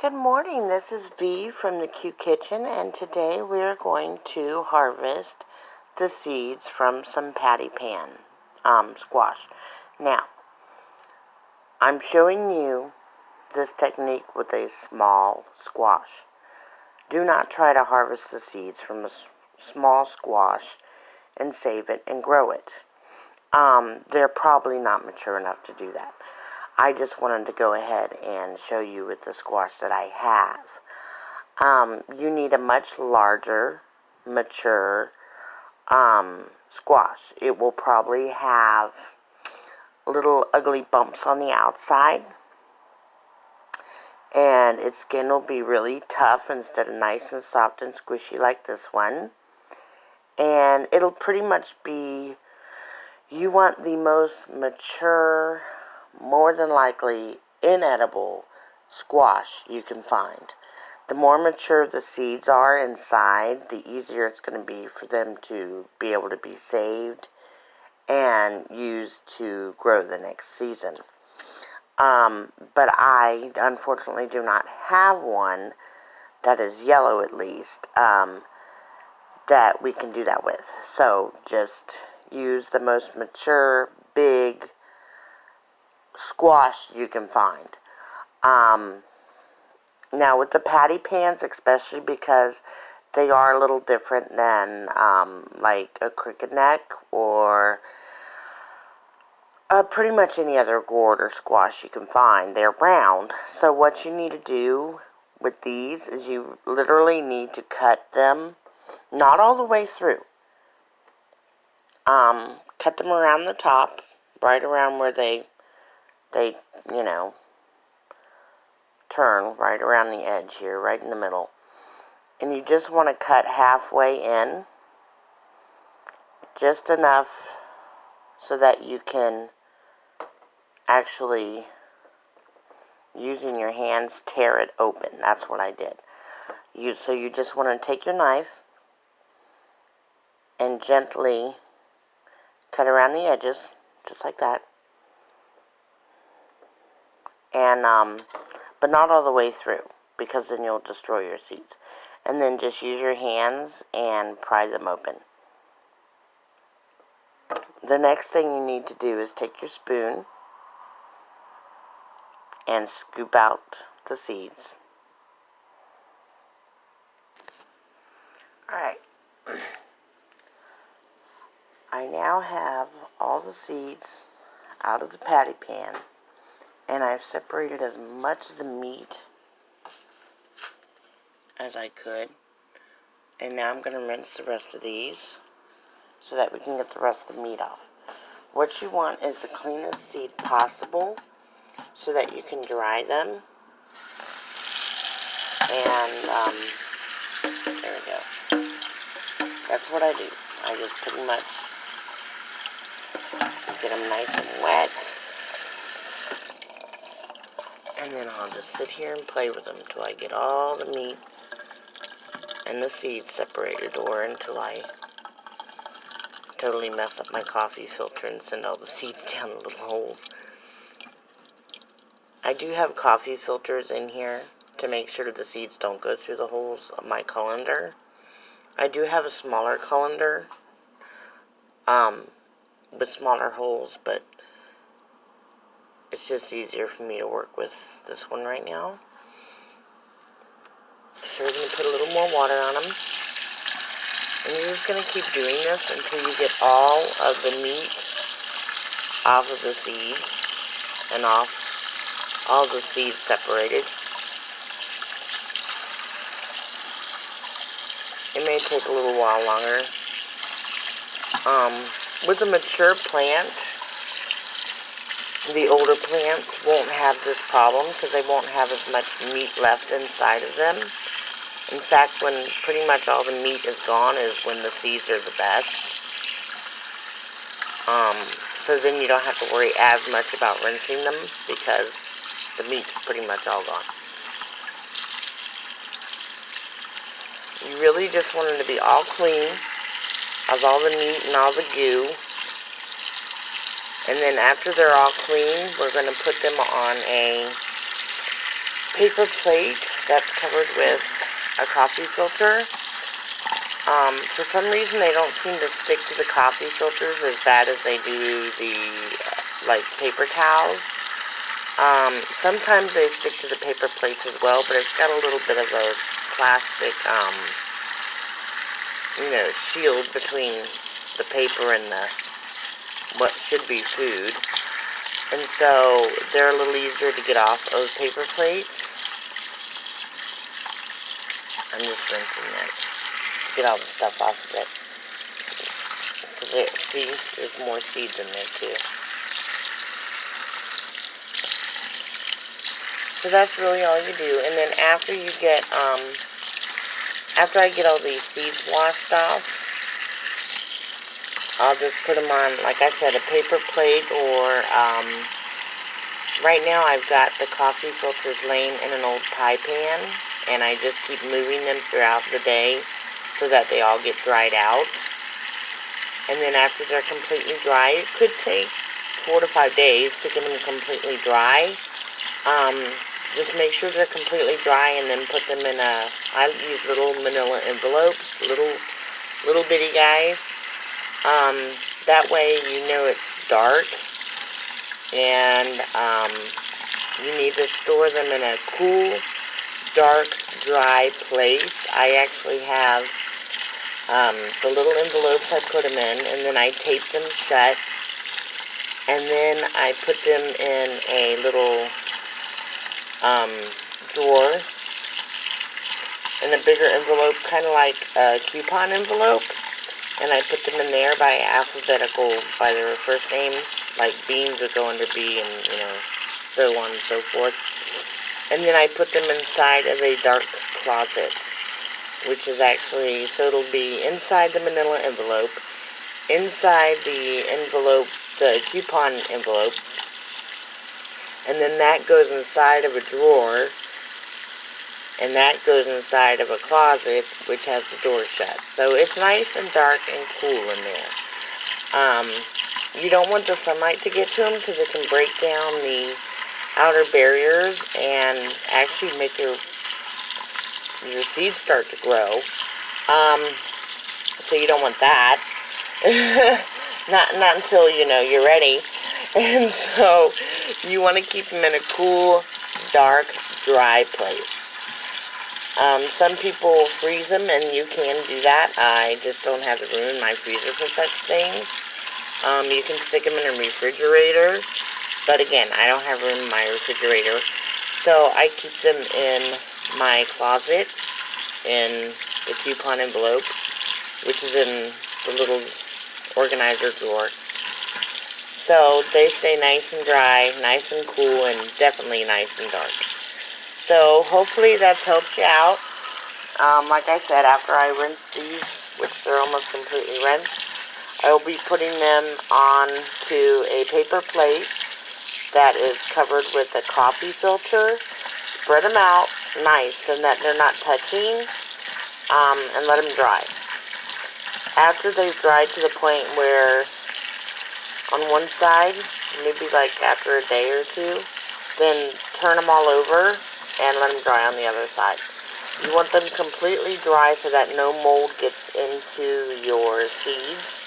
Good morning, this is V from the Q Kitchen, and today we're going to harvest the seeds from some patty pan squash. Now, I'm showing you this technique with a small squash. Do not try to harvest the seeds from a small squash and save it and grow it. They're probably not mature enough to do that. I just wanted to go ahead and show you with the squash that I have. You need a much larger, mature squash. It will probably have little ugly bumps on the outside, and its skin will be really tough instead of nice and soft and squishy like this one. And it'll pretty much be, you want the most mature, more than likely inedible squash you can find. The more mature the seeds are inside, the easier it's going to be for them to be able to be saved and used to grow the next season. But I unfortunately do not have one that is yellow, at least, that we can do that with. So just use the most mature, big squash you can find. Now with the patty pans, especially because they are a little different than like a cricket neck or pretty much any other gourd or squash you can find. They're round. So what you need to do with these is you literally need to cut them, not all the way through. Cut them around the top, right around where they turn right around the edge here, right in the middle. And you just want to cut halfway in, just enough so that you can actually, using your hands, tear it open. That's what I did. So you just want to take your knife and gently cut around the edges, just like that. And but not all the way through, because then you'll destroy your seeds. And then just use your hands and pry them open. The next thing you need to do is take your spoon and scoop out the seeds. Alright. I now have all the seeds out of the patty pan, and I've separated as much of the meat as I could. And now I'm going to rinse the rest of these so that we can get the rest of the meat off. What you want is the cleanest seed possible so that you can dry them. And there we go. That's what I do. I just pretty much get them nice and wet. And then I'll just sit here and play with them until I get all the meat and the seeds separated, or until I totally mess up my coffee filter and send all the seeds down the little holes. I do have coffee filters in here to make sure that the seeds don't go through the holes of my colander. I do have a smaller colander with smaller holes, but it's just easier for me to work with this one right now. So we're going to put a little more water on them. And you're just going to keep doing this until you get all of the meat off of the seeds and off all the seeds separated. It may take a little while longer. With a mature plant, the older plants won't have this problem because they won't have as much meat left inside of them. In fact, when pretty much all the meat is gone is when the seeds are the best. So then you don't have to worry as much about rinsing them because the meat's pretty much all gone. You really just want them to be all clean of all the meat and all the goo. And then after they're all clean, we're going to put them on a paper plate that's covered with a coffee filter. For some reason, they don't seem to stick to the coffee filters as bad as they do the, like, paper towels. Sometimes they stick to the paper plates as well, but it's got a little bit of a plastic, shield between the paper and the, what should be food. And so, they're a little easier to get off those paper plates. I'm just rinsing it. Get all the stuff off of it. See, there's more seeds in there too. So that's really all you do. And then after you get, after I get all these seeds washed off, I'll just put them on, like I said, a paper plate, or, right now I've got the coffee filters laying in an old pie pan, and I just keep moving them throughout the day so that they all get dried out. And then after they're completely dry, it could take 4 to 5 days to get them completely dry. Just make sure they're completely dry, and then put them in I use little manila envelopes, little bitty guys. That way you know it's dark, and you need to store them in a cool, dark, dry place. I actually have the little envelopes I put them in, and then I tape them shut, and then I put them in a little drawer in a bigger envelope, kind of like a coupon envelope, and I put them in there by alphabetical, by their first names, like beans would go under B, and so on and so forth. And then I put them inside of a dark closet, which is actually, so it'll be inside the manila envelope, inside the envelope, the coupon envelope, and then that goes inside of a drawer, and that goes inside of a closet, which has the door shut. So it's nice and dark and cool in there. You don't want the sunlight to get to them, because it can break down the outer barriers and actually make your seeds start to grow. So you don't want that. not until you're ready. And so you want to keep them in a cool, dark, dry place. Some people freeze them, and you can do that. I just don't have the room in my freezer for such things. You can stick them in a refrigerator, but again, I don't have room in my refrigerator, so I keep them in my closet in the coupon envelope, which is in the little organizer drawer. So they stay nice and dry, nice and cool, and definitely nice and dark. So hopefully that's helped you out. Like I said, after I rinse these, which they're almost completely rinsed, I will be putting them onto a paper plate that is covered with a coffee filter. Spread them out nice so that they're not touching, and let them dry. After they've dried to the point where on one side, maybe like after a day or two, then turn them all over and let them dry on the other side. You want them completely dry so that no mold gets into your seeds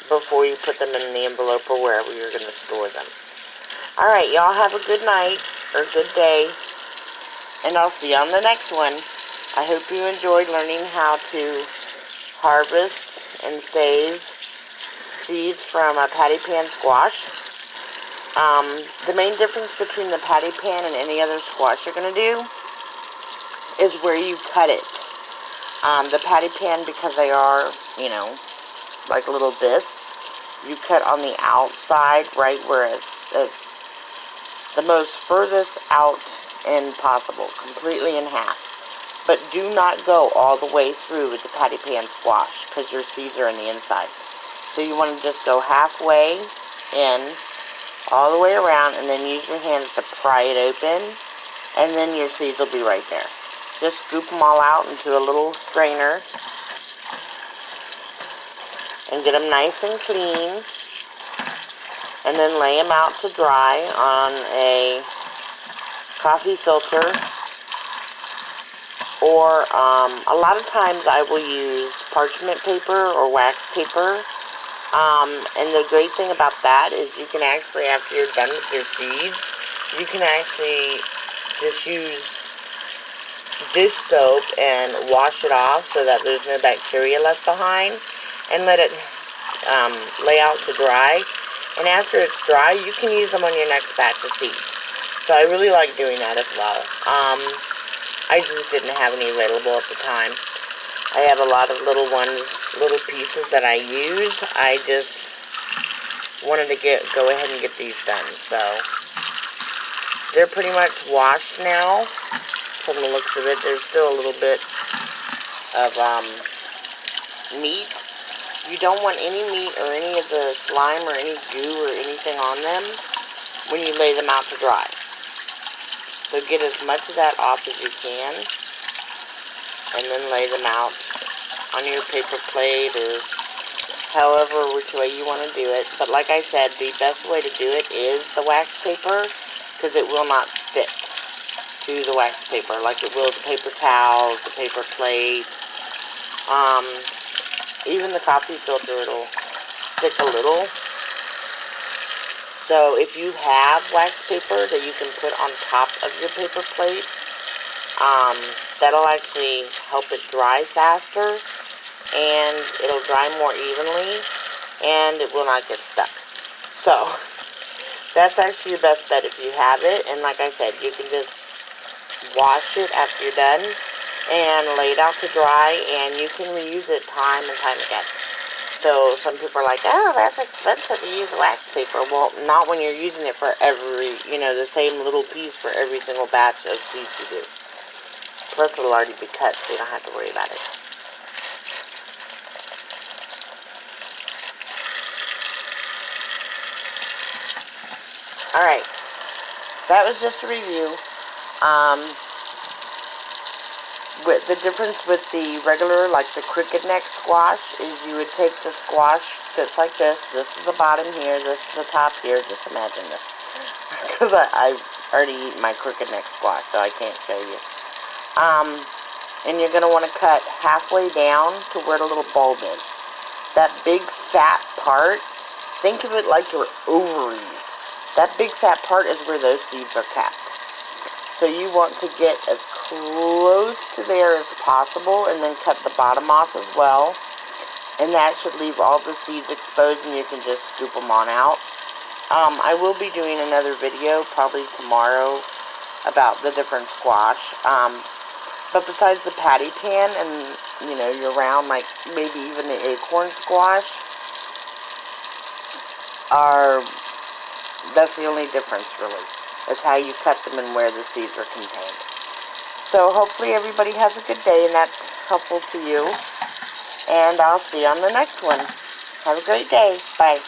before you put them in the envelope or wherever you're going to store them. Alright, y'all have a good night or good day, and I'll see you on the next one. I hope you enjoyed learning how to harvest and save seeds from a patty pan squash. The main difference between the patty pan and any other squash you're going to do is where you cut it. The patty pan, because they are, like little discs, you cut on the outside, right where it's the most furthest out end possible, completely in half. But do not go all the way through with the patty pan squash, because your seeds are in the inside. So you want to just go halfway in, all the way around, and then use your hands to pry it open, and then your seeds will be right there. Just scoop them all out into a little strainer, and get them nice and clean, and then lay them out to dry on a coffee filter or a lot of times I will use parchment paper or wax paper. And the great thing about that is you can actually, after you're done with your seeds, you can actually just use dish soap and wash it off so that there's no bacteria left behind, and let it lay out to dry. And after it's dry, you can use them on your next batch of seeds. So I really like doing that as well. I just didn't have any available at the time. I have a lot of little pieces that I use. I just wanted to go ahead and get these done. So they're pretty much washed now. From the looks of it, there's still a little bit of meat. You don't want any meat or any of the slime or any goo or anything on them when you lay them out to dry. So get as much of that off as you can, and then lay them out on your paper plate or however which way you want to do it. But like I said, the best way to do it is the wax paper, because it will not stick to the wax paper like it will the paper towels, the paper plate, even the coffee filter. It'll stick a little. So if you have wax paper that you can put on top of your paper plate, that'll actually help it dry faster, and it'll dry more evenly, and it will not get stuck. So that's actually your best bet if you have it. And like I said, you can just wash it after you're done and lay it out to dry, and you can reuse it time and time again. So some people are like, oh, that's expensive to use wax paper. Well, not when you're using it for every, the same little piece for every single batch of seeds you do. Plus it'll already be cut, so you don't have to worry about it. Alright, that was just a review. The difference with the regular, like the crooked neck squash, is you would take the squash, sits like this. This is the bottom here, this is the top here. Just imagine this. Because I've already eaten my crooked neck squash, so I can't show you. And you're going to want to cut halfway down to where the little bulb is. That big fat part, think of it like your ovaries. That big fat part is where those seeds are kept. So you want to get as close to there as possible, and then cut the bottom off as well. And that should leave all the seeds exposed, and you can just scoop them on out. I will be doing another video, probably tomorrow, about the different squash. But besides the patty pan and, your round, like maybe even the acorn squash, that's the only difference, really. Is how you cut them and where the seeds are contained. So hopefully everybody has a good day, and that's helpful to you. And I'll see you on the next one. Have a great day. Bye.